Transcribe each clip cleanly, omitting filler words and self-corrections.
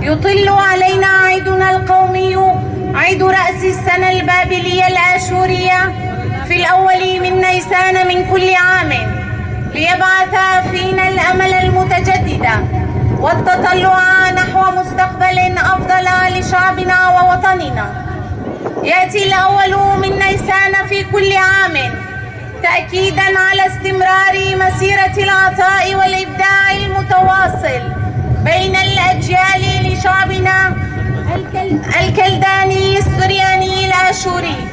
يطل علينا عيدنا القومي، عيد رأس السنة البابلية الآشورية في الأول من نيسان من كل عام، ليبعث فينا الأمل المتجدد والتطلع نحو مستقبل أفضل لشعبنا ووطننا. يأتي الأول من نيسان في كل عام تأكيداً على استمرار مسيرة العطاء والإبداع المتواصل بين الأجيال لشعبنا الكلداني السرياني الآشوري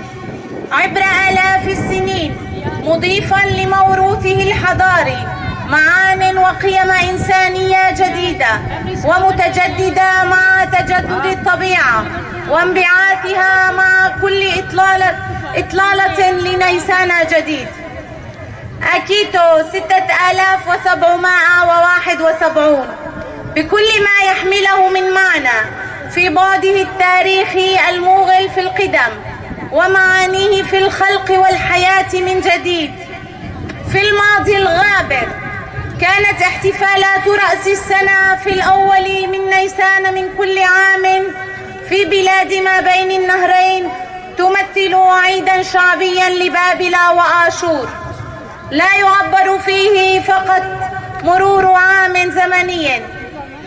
عبر آلاف السنين، مضيفاً لموروثه الحضاري معان وقيم إنسانية جديدة ومتجددة مع تجدد الطبيعة وانبعاثها مع كل إطلالة لنيسان جديد. أكيتو 6771 بكل ما يحمله من معنى في بعده التاريخي الموغل في القدم ومعانيه في الخلق والحياة من جديد. في الماضي الغابر كانت احتفالات رأس السنة في الأول من نيسان من كل عام في بلاد ما بين النهرين تمثل عيداً شعبياً لبابل وآشور، لا يعبر فيه فقط مرور عام زمني،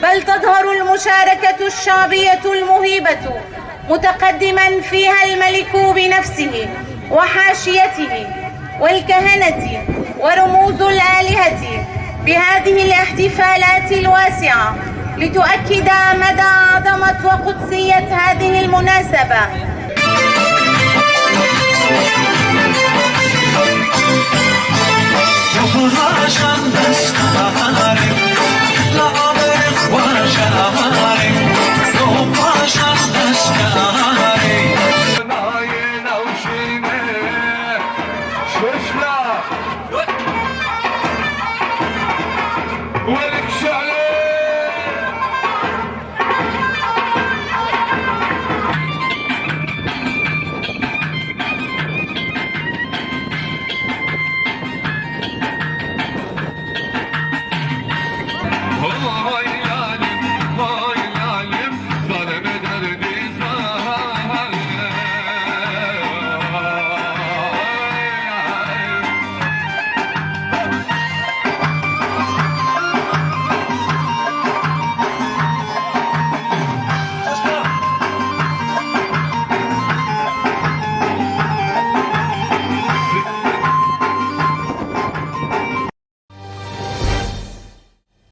بل تظهر المشاركة الشعبية المهيبة متقدماً فيها الملك بنفسه وحاشيته والكهنة ورموز الآلهة بهذه الاحتفالات الواسعة، لتؤكد مدى عظمة وقدسية هذه المناسبة.